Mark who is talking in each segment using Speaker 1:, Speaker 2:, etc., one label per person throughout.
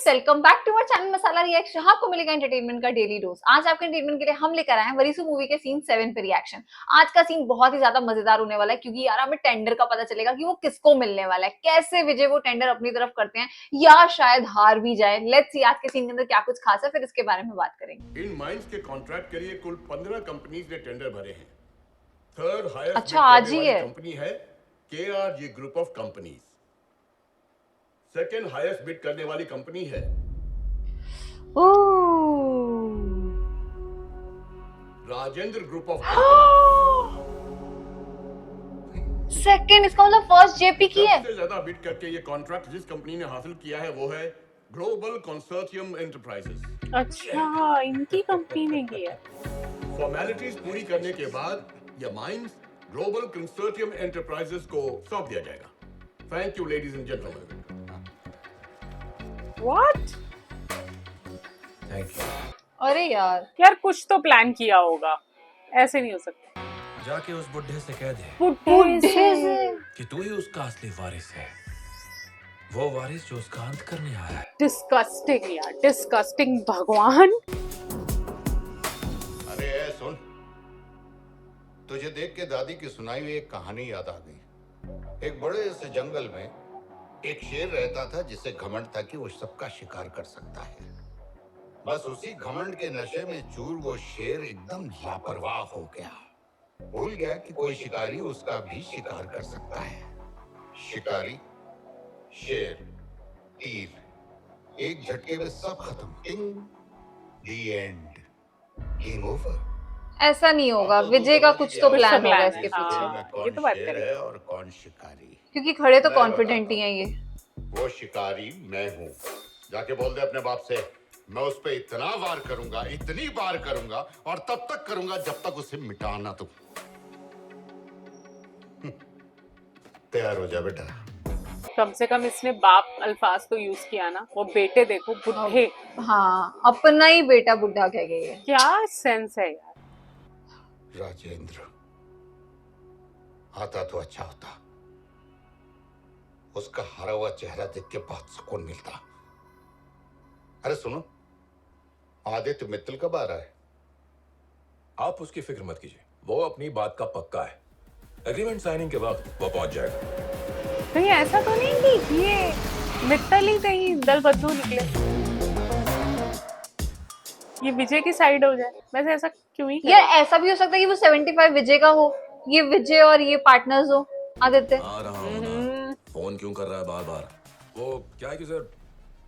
Speaker 1: Friends, welcome back to our channel masala reaction. आपको मिलेगा entertainment का डेली डोज। आज आपके एंटरटेनमेंट के लिए हम लेकर आए हैं वरीसू मूवी के सीन 7 पे रिएक्शन। आज का सीन बहुत ही ज्यादा मजेदार होने वाला है क्योंकि यार हमें टेंडर का पता चलेगा कि वो किसको मिलने वाला है, कैसे विजय वो टेंडर अपनी तरफ करते हैं या शायद हार भी जाए। लेट्स सी आज के सीन के अंदर क्या कुछ खास है, फिर इसके बारे में बात करेंगे।
Speaker 2: इन माइंस के कॉन्ट्रैक्ट के लिए कुल 15 कंपनीज ने टेंडर भरे हैं। थर्ड हाईएस्ट
Speaker 1: अच्छा, आज ही है।
Speaker 2: कंपनी है KRG group of companies. Second highest bid करने वाली कंपनी है राजेंद्र ग्रुप ऑफ
Speaker 1: सेकंड, इसका मतलब फर्स्ट जेपी की है।
Speaker 2: सबसे ज्यादा बिड करके ये कॉन्ट्रैक्ट जिस कंपनी ने हासिल किया है वो है ग्लोबल कंसोर्टियम एंटरप्राइजेस।
Speaker 3: अच्छा, इनकी कंपनी ने किया।
Speaker 2: फॉर्मेलिटीज पूरी करने के बाद यह माइंस ग्लोबल कंसोर्टियम एंटरप्राइजेस को सौंप दिया जाएगा। Thank you ladies and gentleman.
Speaker 3: What?
Speaker 4: Thank you.
Speaker 1: अरे
Speaker 3: यार कुछ तो प्लान किया होगा, ऐसे नहीं हो सकता।
Speaker 4: जाके उस बुढ़े से कह दे
Speaker 1: बुढ़े से
Speaker 4: कि तू ही उसका असली वारिस है, वो वारिस जो उसका अंत करने आया है।
Speaker 3: डिस्कस्टिंग यार, डिस्कस्टिंग। भगवान,
Speaker 5: अरे सुन, तुझे देख के दादी की सुनाई हुई एक कहानी याद आ गई। एक बड़े से जंगल में एक शेर रहता था जिसे घमंड था कि वो सबका शिकार कर सकता है। बस उसी घमंड के नशे में चूर वो शेर एकदम लापरवाह हो गया। भूल गया कि कोई शिकारी उसका भी शिकार कर सकता है। शिकारी, शेर, तीर, एक झटके में सब खत्म। टिंग, द एंड, गेम ओवर।
Speaker 1: ऐसा नहीं होगा, विजय का कुछ तो प्लान होगा
Speaker 3: प्लान
Speaker 1: इसके
Speaker 3: है,
Speaker 1: पीछे।
Speaker 3: हाँ।
Speaker 5: कौन
Speaker 3: ये तो बात
Speaker 5: शेर
Speaker 3: करें।
Speaker 5: है और कौन शिकारी?
Speaker 1: क्योंकि खड़े तो
Speaker 5: मैं
Speaker 1: कॉन्फिडेंट
Speaker 5: बताता
Speaker 1: ही हैं ये।
Speaker 5: वो शिकारी मैं हूँ। जाके बोल दे अपने बाप से, मैं उस पे इतना वार करूंगा, इतनी बार करूंगा और तब तक करूंगा जब तक उसे मिटा ना दूं। तैयार हो जा बेटा।
Speaker 3: कम से कम इसने बाप अल्फाज तो यूज किया ना। वो बेटे देखो, बुढ़े।
Speaker 1: हाँ, अपना ही बेटा बुढ़ा कह गई है।
Speaker 3: क्या सेंस है यार।
Speaker 5: राजेंद्र आता तो अच्छा होता, उसका हरा हुआ चेहरा देख के बहुत सुकून मिलता। अरे सुनो, आदित्य मित्तल कब आ रहा है?
Speaker 4: आप उसकी फिक्र मत कीजिए, वो अपनी बात का पक्का है। एग्रीमेंट साइनिंग के वक्त वो पहुंच जाएगा।
Speaker 3: कहीं ऐसा तो नहीं कि ये मित्तल ही कहीं दल बदलू निकले, ये विजय की साइड हो जाए। वैसे ऐसा क्यों ही
Speaker 1: यार ऐसा भी हो सकता है कि वो 75 विजय का हो, ये विजय और ये पार्टनर्स हो। आदित्य
Speaker 4: आ रहा हूं ना। फोन क्यों कर रहा है बार बार? वो क्या है कि सर,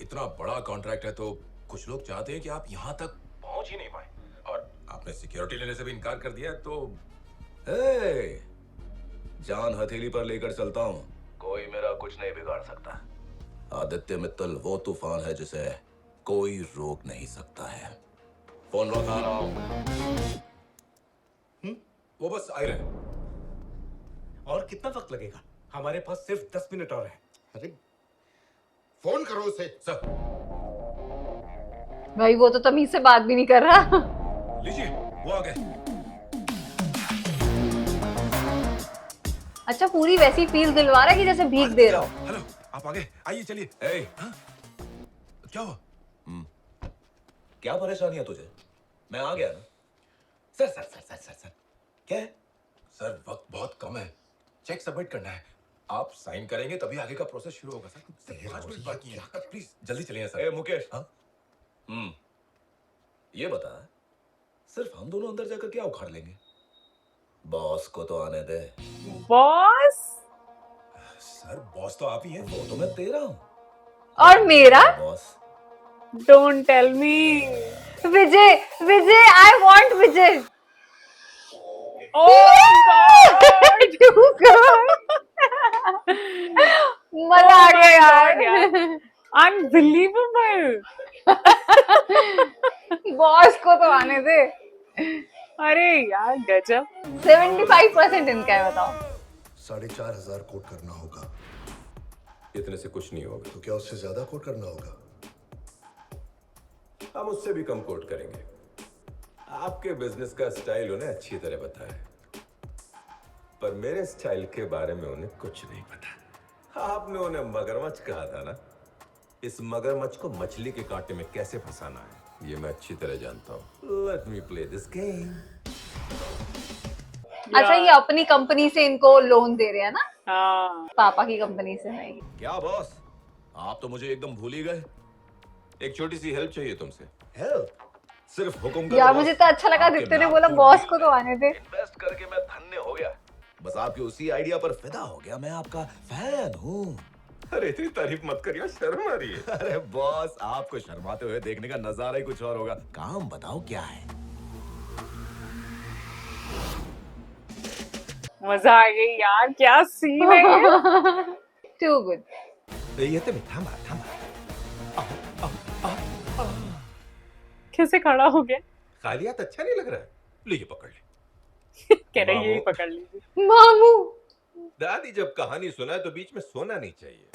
Speaker 4: इतना बड़ा कॉन्ट्रैक्ट है तो कुछ लोग चाहते हैं कि आप यहाँ तक पहुंच ही नहीं पाए, और आपने सिक्योरिटी लेने से भी इनकार कर दिया। तो जान हथेली पर लेकर चलता हूँ, कोई मेरा कुछ नहीं बिगाड़ सकता। आदित्य मित्तल वो तूफान है जिसे कोई रोक नहीं सकता है। फोन लौटा रहा हूँ। वो बस आ रहे हैं।
Speaker 6: और कितना वक्त लगेगा? हमारे पास सिर्फ 10 मिनट और है।
Speaker 5: अरे फोन करो उसे।
Speaker 4: सर
Speaker 1: भाई, वो तो तमीज से बात भी नहीं कर रहा।
Speaker 4: लीजिए, वो आ गए।
Speaker 1: अच्छा, पूरी वैसी फील दिलवा रहा है कि जैसे भीख दे रहा हो।
Speaker 4: हेलो, आप आगे आइए, चलिए। क्या हुआ? क्या परेशानी है तुझे? मैं आ गया ना। Sir sir sir sir sir sir क्या है? सर वक्त बहुत कम है, चेक सबमिट करना है। आप साइन करेंगे तभी आगे का प्रोसेस शुरू होगा। सर 5 मिनट बाकी है, प्लीज जल्दी चलिए सर। मुकेश, हाँ ये बता, सिर्फ हम दोनों अंदर जाकर क्या उखाड़ लेंगे? बॉस को तो आने दे।
Speaker 3: बॉस?
Speaker 4: सर बॉस तो आप ही हैं, वो तो मैं तेरा हूँ।
Speaker 1: और मेरा
Speaker 4: boss
Speaker 3: don't tell me.
Speaker 1: Vijay, Vijay, I want Vijay. मजा आ गया यार।
Speaker 3: अनबिलीवेबल।
Speaker 1: बॉस को तो आने दे।
Speaker 3: अरे यार गजब।
Speaker 1: 75% इनका है, बताओ।
Speaker 7: 4,500 कोट करना होगा।
Speaker 4: इतने से कुछ नहीं होगा।
Speaker 7: तो क्या उससे ज्यादा कोट करना होगा?
Speaker 4: हम उससे भी कम कोट करेंगे। आपके बिजनेस का स्टाइल उन्हें अच्छी तरह पता है, पर मेरे स्टाइल के बारे में उन्हें कुछ नहीं पता। आपने उन्हें मगरमच्छ कहा था ना, इस मगरमच्छ को मछली के कांटे में कैसे फंसाना है ये मैं अच्छी तरह जानता हूँ। Let me play this game.
Speaker 1: अच्छा, ये अपनी कंपनी से इनको लोन दे रहे हैं ना,
Speaker 3: हाँ
Speaker 1: पापा की कंपनी से नहीं।
Speaker 4: क्या बॉस, आप तो मुझे एकदम भूल ही गए। एक छोटी सी हेल्प चाहिए तुमसे। हेल्प? सिर्फ हुक्म करो
Speaker 1: यार
Speaker 4: बॉस।
Speaker 1: मुझे तो अच्छा लगा,
Speaker 4: आपके
Speaker 1: दित्ते ने
Speaker 4: नाक
Speaker 1: बोला
Speaker 4: को
Speaker 1: बॉस
Speaker 4: ढील
Speaker 1: को तो आने दे।
Speaker 4: इन्वेस्ट करके मैं धन्य हो गया। बस आपके उसी आइडिया पर फिदा हो गया। मैं आपका फैन हूँ।
Speaker 8: अरे इतनी तारीफ मत करिए, शर्म आ रही है।
Speaker 4: अरे बॉस, आपको शर्माते हुए देखने का नजारा ही कुछ और होगा। काम बताओ क्या है?
Speaker 3: मजा आ गई यार, क्या सीन है ये।
Speaker 1: Too good.
Speaker 4: ये तो थामा थामा।
Speaker 3: कैसे खड़ा हो गया।
Speaker 8: खाली हाथ अच्छा नहीं लग रहा है। लीजिए पकड़ ले।
Speaker 3: कह रही यही
Speaker 8: मामू।
Speaker 3: पकड़ लीजिए।
Speaker 1: मामू।
Speaker 8: दादी जब कहानी सुनाए तो बीच में सोना नहीं चाहिए।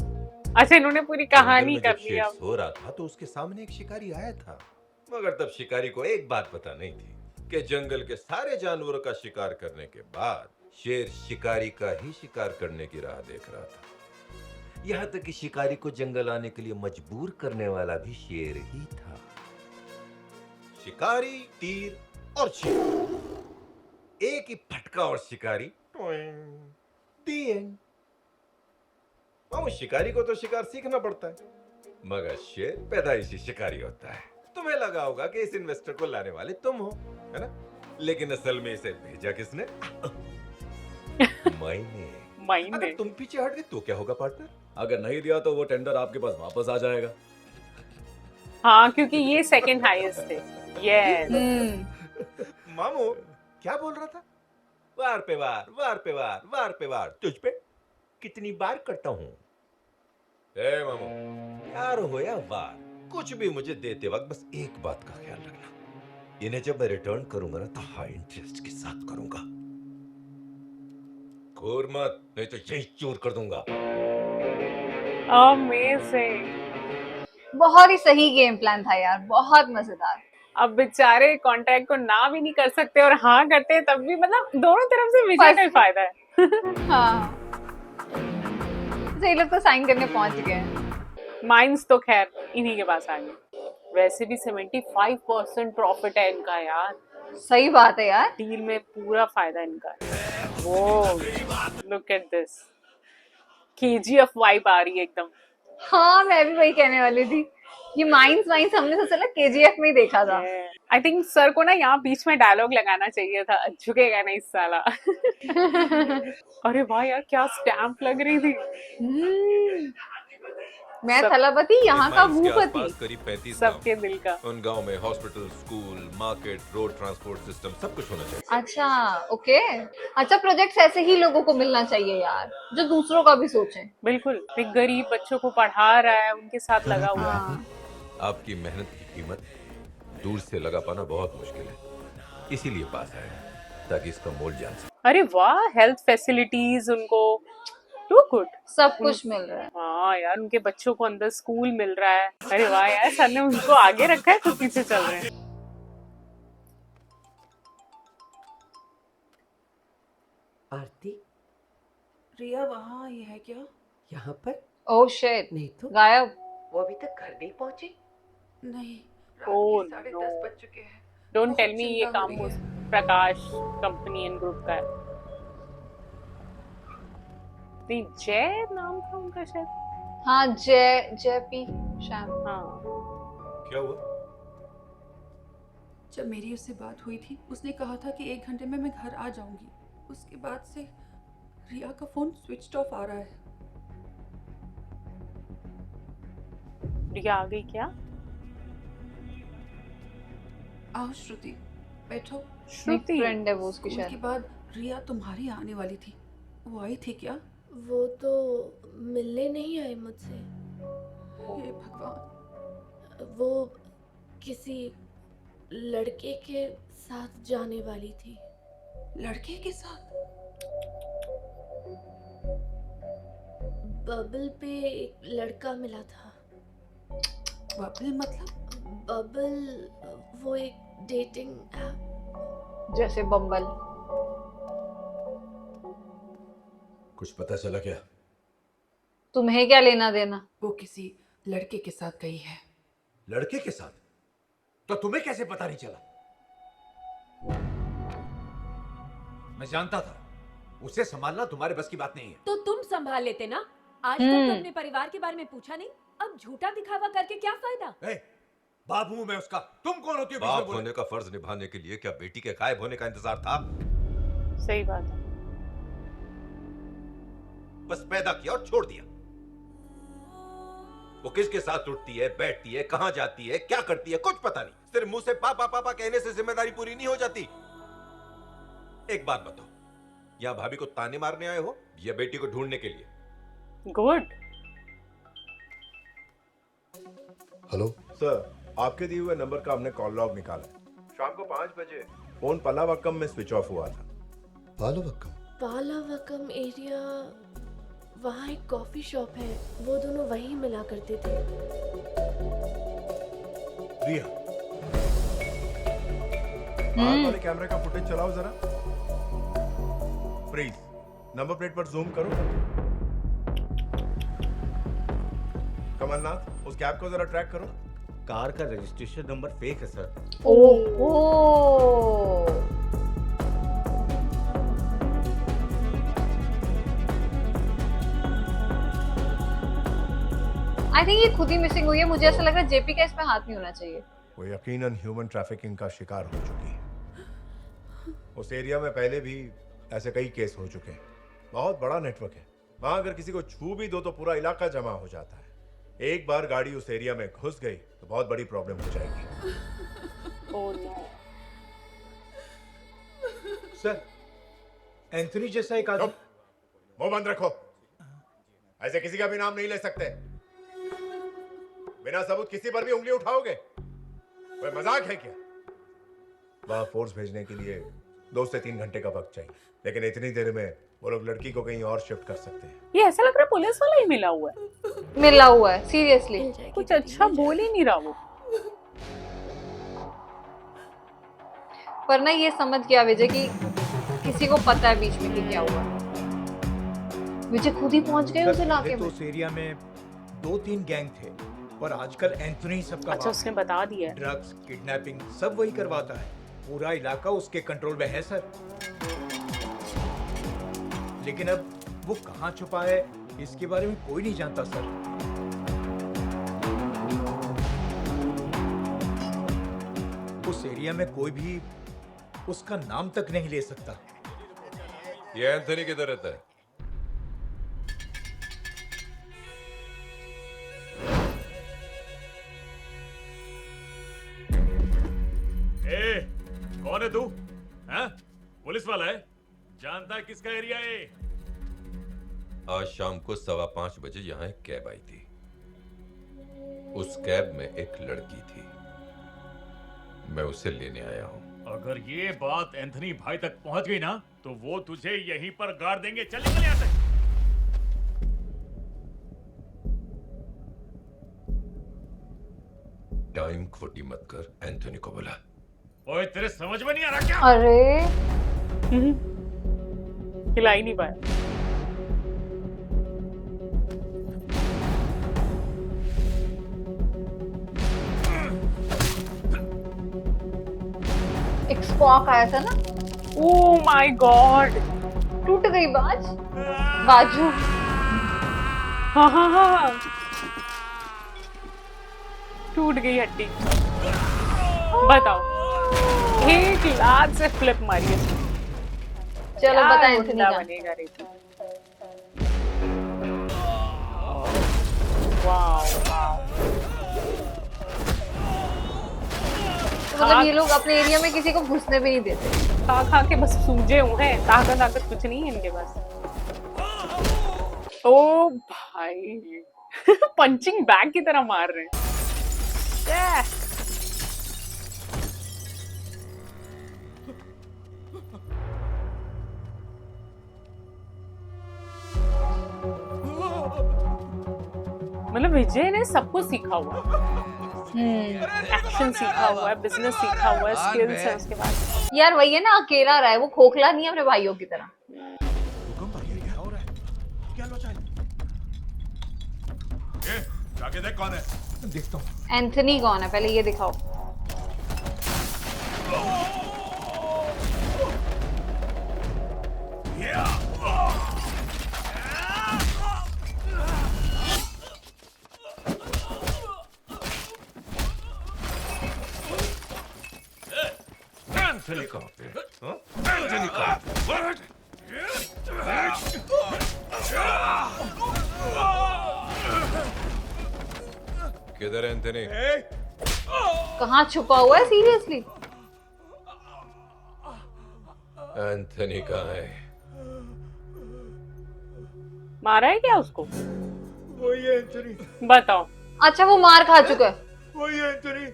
Speaker 3: अच्छा, इन्होंने पूरी कहानी
Speaker 8: जंगल में
Speaker 3: कर
Speaker 8: जब
Speaker 3: ली
Speaker 8: शेर
Speaker 3: अब।
Speaker 8: सो रहा था तो उसके सामने एक शिकारी आया था, मगर तब शिकारी को एक बात पता नहीं थी कि जंगल के सारे जानवरों का शिकार करने के बाद शेर शिकारी का ही शिकार करने की राह देख रहा था। यहाँ तक कि शिकारी को जंगल आने के लिए मजबूर करने वाला भी शेर ही था। शिकारी, तीर और शेर, एक ही फटका और शिकारी। The end। मामू, शिकारी को तो शिकार सीखना पड़ता है, मगर शेर पैदाइशी शिकारी होता है। तुम्हें लगा होगा कि इस इन्वेस्टर को लाने वाले तुम हो, है ना? लेकिन असल में इसे भेजा किसने? मैंने।
Speaker 3: माइंड
Speaker 8: अगर तुम पीछे हट गए तो क्या होगा पार्टनर?
Speaker 4: अगर नहीं दिया तो वो टेंडर आपके पास वापस आ जाएगा।
Speaker 3: हाँ, क्योंकि ये सेकंड हाईएस्ट थे। यस।
Speaker 8: मामू क्या बोल रहा था? वार पे वार, वार पे वार, वार पे वार, तुझ पे कितनी बार करता हूँ? ए मामू, यार हो या वार, कुछ भी मुझे देते वक्त बस एक बात का ख्याल रखना, इन्हें जब मैं रिटर्न करूंगा ना तो हाई इंटरेस्ट के साथ करूंगा। घूर मत, नहीं तो यही चोर कर दूंगा।
Speaker 3: अमेजिंग।
Speaker 1: बहुत ही सही गेम प्लान था यार, बहुत मजेदार।
Speaker 3: अब बेचारे कॉन्ट्रैक्ट को ना भी नहीं कर सकते और हाँ करते हैं तब भी, मतलब दोनों तरफ से विजय का ही फायदा है।
Speaker 1: हाँ, तो ये लोग तो साइन करने पहुंच गए हैं।
Speaker 3: माइंस तो खैर इन्हीं के पास आ गए। वैसे भी 75% प्रॉफिट है इनका यार।
Speaker 1: सही बात है यार।
Speaker 3: डील में पूरा फायदा इनका है। वो look at this, KGF vibe आ रही है एकदम।
Speaker 1: हाँ, मैं भी वही कहने वाली थी। ये माइंस हमने तो चला केजीएफ में ही देखा था।
Speaker 3: आई थिंक सर को ना यहाँ बीच में डायलॉग लगाना चाहिए था, झुकेगा नहीं साला। अरे वाह यार, क्या स्टैम्प लग रही थी।
Speaker 1: मैं
Speaker 3: सब-
Speaker 1: थलापति, यहाँ का
Speaker 8: माइंस के
Speaker 1: भूपति।
Speaker 8: आसपास करीब 35 गांव।
Speaker 3: सबके दिल का।
Speaker 8: उन गांव में hospital, school, market, road transport system सब कुछ होना चाहिए।
Speaker 1: अच्छा, ओके। अच्छा, प्रोजेक्ट्स ऐसे ही लोगों को मिलना चाहिए यार, जो दूसरों का भी सोचें।
Speaker 3: बिल्कुल, एक गरीब बच्चों को पढ़ा रहा है, उनके साथ लगा हुआ है।
Speaker 1: हाँ।
Speaker 8: आपकी मेहनत की कीमत दूर से लगा पाना बहुत मुश्किल है, इसीलिए पास आया ताकि इसका मोल जान सके।
Speaker 3: अरे वाह, हेल्थ फैसिलिटीज उनको टू गुड।
Speaker 1: सब कुछ मिल रहा है।
Speaker 3: हाँ यार, उनके बच्चों को अंदर स्कूल मिल रहा है। अरे वाह यार, सर ने उनको आगे रखा है, खुद पीछे चल रहे हैं।
Speaker 9: आरती,
Speaker 10: रिया वहाँ आई है क्या?
Speaker 9: यहाँ पर
Speaker 1: ओह शिट,
Speaker 9: नहीं तो
Speaker 1: गायब।
Speaker 9: वो अभी तक घर नहीं पहुंची।
Speaker 10: नहीं, रात
Speaker 3: Oh,
Speaker 10: के 10:30
Speaker 3: no.
Speaker 10: बज चुके हैं।
Speaker 3: डोंट
Speaker 10: बहुत
Speaker 3: टेल मी ये
Speaker 10: चिंता हो
Speaker 3: काम
Speaker 10: रही
Speaker 3: उस
Speaker 10: है।
Speaker 3: प्रकाश कंपनी एंड ग्रुप का है। नहीं, जय नाम था उनका शायद।
Speaker 1: हाँ, जय पी श्याम।
Speaker 3: हाँ,
Speaker 8: क्या हुआ?
Speaker 10: जब मेरी उससे बात हुई थी, उसने कहा था कि 1 घंटे में मैं घर आ जाऊंगी। उसके बाद से रिया का फोन स्विच ऑफ आ रहा है।
Speaker 3: रिया आ गई क्या?
Speaker 10: आओ श्रुति, बैठो।
Speaker 3: श्रुति
Speaker 1: फ्रेंड है वो उसकी
Speaker 10: स्कूल के
Speaker 1: शायद।
Speaker 10: बाद रिया तुम्हारी आने वाली थी, वो आई थी क्या?
Speaker 11: वो तो मिलने नहीं आई मुझसे।
Speaker 10: हे भगवान।
Speaker 11: वो किसी लड़के के साथ जाने वाली थी।
Speaker 10: लड़के के साथ?
Speaker 11: बबल पे एक लड़का मिला था।
Speaker 10: बबल मतलब?
Speaker 11: बबल वो एक डेटिंग ऐप।
Speaker 1: जैसे बम्बल।
Speaker 4: कुछ पता चला क्या?
Speaker 1: तुम्हें क्या लेना देना?
Speaker 10: वो किसी लड़के के साथ गई है।
Speaker 6: लड़के के साथ? तो तुम्हें कैसे पता नहीं चला? मैं जानता था उसे संभालना तुम्हारे बस की बात नहीं है।
Speaker 12: तो तुम संभाल लेते ना। आज तक तो अपने परिवार के बारे में पूछा नहीं, अब झूठा दिखावा करके क्या फायदा?
Speaker 6: बाप हूं मैं उसका, तुम कौन होती हो?
Speaker 8: बाप होने का फर्ज निभाने के लिए क्या बेटी के गायब होने का इंतजार था?
Speaker 3: सही बात है।
Speaker 8: बस पैदा किया और छोड़ दिया। वो किसके साथ उठती है, बैठती है, कहां जाती है, क्या करती है, कुछ पता नहीं। सिर्फ मुंह से पापा पापा कहने से जिम्मेदारी पूरी नहीं हो जाती। एक बात बताओ, यहां भाभी को ताने मारने आए हो या बेटी को ढूंढने के लिए?
Speaker 3: गुड।
Speaker 7: हेलो
Speaker 8: सर, आपके दिए हुए नंबर का हमने कॉल लॉग निकाला है। शाम को 5 बजे फोन पलावक्कम में स्विच ऑफ हुआ था।
Speaker 11: पालावकम एरिया, वहाँ एक कॉफी शॉप है, वो दोनों वहीं मिला करते थे।
Speaker 8: रिया, बाहर वाले कैमरे का फुटेज चलाओ जरा। प्लीज नंबर प्लेट पर जूम करो। कमलनाथ, उस कैब को जरा ट्रैक करो।
Speaker 6: कार का रजिस्ट्रेशन नंबर फेक है सर।
Speaker 1: ओहो, आई थिंक ये खुद ही मिसिंग हुई है। मुझे ऐसा लग रहा है जेपी का इसमें हाथ नहीं होना चाहिए।
Speaker 8: वो यकीनन ह्यूमन ट्रैफिकिंग का शिकार हो चुकी है। उस एरिया में पहले भी ऐसे कई केस हो चुके हैं। बहुत बड़ा नेटवर्क है। वहां अगर किसी को छू भी दो तो पूरा इलाका जमा हो जाता है। एक बार गाड़ी उस एरिया में घुस गई तो बहुत बड़ी प्रॉब्लम हो जाएगी।
Speaker 3: Oh no.
Speaker 6: सर, एंथनी जैसा एक आदमी।
Speaker 8: मुंह बंद रखो। ऐसे किसी का भी नाम नहीं ले सकते। बिना सबूत किसी पर भी उंगली उठाओगे? कोई मजाक है क्या? वहां फोर्स भेजने के लिए 2 से 3 घंटे का वक्त चाहिए, लेकिन इतनी देर में वो लोग लड़की को कहीं और शिफ्ट कर सकते हैं।
Speaker 3: ये ऐसा लग रहा है पुलिस वाला ही मिला हुआ है।
Speaker 1: मिला हुआ है सीरियसली।
Speaker 3: कुछ अच्छा बोल ही नहीं रहा वो।
Speaker 1: पर ना ये समझ गया विजय कि किसी को पता है बीच में कि क्या हुआ। विजय खुद ही पहुंच गए उस इलाके
Speaker 6: तो
Speaker 1: में।
Speaker 6: उस एरिया में 2-3 गैंग थे, पर आजकल एंथनी सबका
Speaker 3: अच्छा, उसने बता दिया।
Speaker 6: ड्रग्स, किडनैपिंग सब वही करवाता है। पूरा इलाका उसके कंट्रोल में है सर। लेकिन अब वो कहाँ छुपा है इसके बारे में कोई नहीं जानता सर। उस एरिया में कोई भी उसका नाम तक नहीं ले सकता।
Speaker 8: ये एंथनी किधर रहता है?
Speaker 13: कौन है तू? हैं? पुलिस वाला है? जानता है किसका एरिया है?
Speaker 8: आज शाम को 5:15 बजे यहाँ एक कैब आई थी। उस कैब में एक लड़की थी। मैं उसे लेने आया हूँ।
Speaker 13: अगर ये बात एंथनी भाई तक पहुंच गई ना तो वो तुझे यहीं पर गाड़ देंगे। चल निकल यहाँ से।
Speaker 8: टाइम खोटी मत कर, एंथनी को बुला।
Speaker 13: ओए, तेरे समझ में नहीं आ रहा क्या?
Speaker 1: अरे
Speaker 3: हिला ही नहीं पाया।
Speaker 1: एक स्पॉक आया था ना।
Speaker 3: ओह माय गॉड,
Speaker 1: टूट गई बाजू।
Speaker 3: हाँ हाँ हाँ, टूट गई हड्डी। बताओ, एक लात से फ्लिप मारी है।
Speaker 1: चलो बता एंथनी का।
Speaker 3: बनेगा रेती। Wow wow.
Speaker 1: तो मतलब ये लोग अपने एरिया में किसी को घुसने भी नहीं देते।
Speaker 3: खा खा के बस सूजे हुए हैं। ताकत कुछ नहीं है इनके पास। ओ भाई पंचिंग बैग की तरह मार रहे हैं। मतलब विजय ने सब कुछ सीखा हुआ है। एक्शन सीखा हुआ है, बिजनेस सीखा हुआ है, स्किल्स है उसके बाद।
Speaker 1: यार वही है ना, अकेला रहा है, वो खोखला नहीं है अपने भाइयों की तरह।
Speaker 6: क्या हो रहा है? क्या लोचा है?
Speaker 13: जाके देख कौन है।
Speaker 6: देखता हूँ।
Speaker 1: एंथनी कौन है पहले ये दिखाओ।
Speaker 8: एंथनी कहाँ पे? हाँ? एंथनी कहाँ पे? किधर है एंथनी?
Speaker 1: कहाँ छुपा हुआ है सीरियसली?
Speaker 8: एंथनी कहाँ है?
Speaker 3: मारा है क्या उसको?
Speaker 8: वही है एंथनी।
Speaker 3: बताओ।
Speaker 1: अच्छा वो मार खा चुका है।
Speaker 8: वही है एंथनी।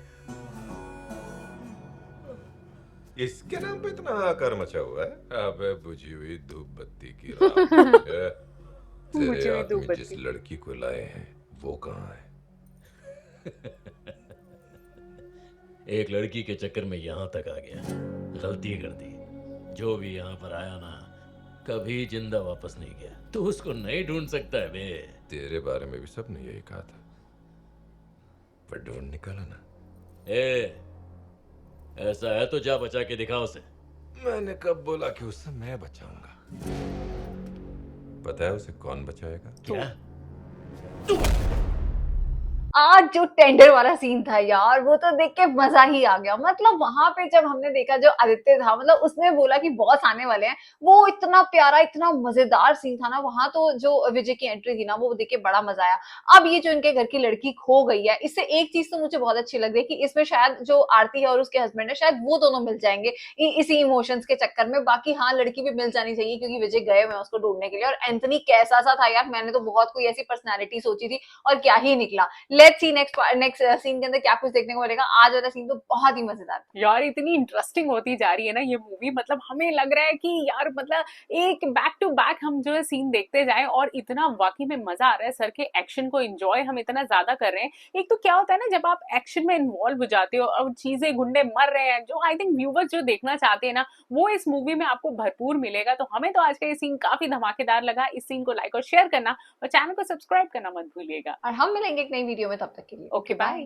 Speaker 8: इसके नाम पे इतना हाहाकार मचा हुआ है। अबे बुझी हुई धूप बत्ती की रात।
Speaker 3: बुझी
Speaker 8: तेरे
Speaker 3: हुई धूप
Speaker 8: आदमी जिस
Speaker 3: बत्ती।
Speaker 8: लड़की को लाए हैं वो कहाँ है?
Speaker 14: एक लड़की के चक्कर में यहाँ तक आ गया, गलती कर दी। जो भी यहाँ पर आया ना कभी जिंदा वापस नहीं गया। तू उसको नहीं ढूंढ सकता है बे।
Speaker 8: तेरे बारे में भी सबने यही कहा था, पर ढूंढ निकाला ना।
Speaker 14: ए, ऐसा है तो जा बचा के दिखा उसे।
Speaker 8: मैंने कब बोला कि उसे मैं बचाऊंगा? पता है उसे कौन बचाएगा?
Speaker 14: क्या?
Speaker 1: आज जो टेंडर वाला सीन था यार वो तो देख के मजा ही आ गया। मतलब वहां पे जब हमने देखा जो आदित्य था, मतलब उसने बोला कि बॉस आने वाले हैं, वो इतना प्यारा इतना मजेदार सीन था ना वहां। तो जो विजय की एंट्री थी ना वो देख के बड़ा मजा आया। अब ये जो इनके घर की लड़की खो गई है, इससे एक चीज तो मुझे बहुत अच्छी लग रही है कि इसमें शायद जो आरती है और उसके हस्बैंड है शायद वो दोनों मिल जाएंगे इसी इमोशंस के चक्कर में। बाकी हाँ लड़की भी मिल जानी चाहिए क्योंकि विजय गए हुए हैं उसको ढूंढने के लिए। और एंथनी कैसा सा था यार, मैंने तो बहुत कोई ऐसी पर्सनैलिटी सोची थी और क्या ही निकला। लेट्स सी नेक्स्ट सीन के अंदर क्या कुछ देखने को मिलेगा। आज वाला सीन तो बहुत ही मजेदार था
Speaker 3: यार इतनी इंटरेस्टिंग होती जा रही है ना ये मूवी। मतलब हमें लग रहा है कि यार मतलब एक बैक टू बैक हम जो है सीन देखते जाएं और इतना वाकई में मजा आ रहा है। सर के एक्शन को एंजॉय हम इतना ज्यादा कर रहे हैं। एक तो क्या होता है ना जब आप एक्शन में इन्वॉल्व हो जाते हो और चीजें गुंडे मर रहे हैं, जो आई थिंक व्यूवर्स जो देखना चाहते हैं ना वो इस मूवी में आपको भरपूर मिलेगा। तो हमें तो आज का ये सीन काफी धमाकेदार लगा। इस सीन को लाइक और शेयर करना और चैनल को सब्सक्राइब करना मत भूलिएगा।
Speaker 1: और हम मिलेंगे एक नई वीडियो में, तब तक के लिए
Speaker 3: ओके बाय।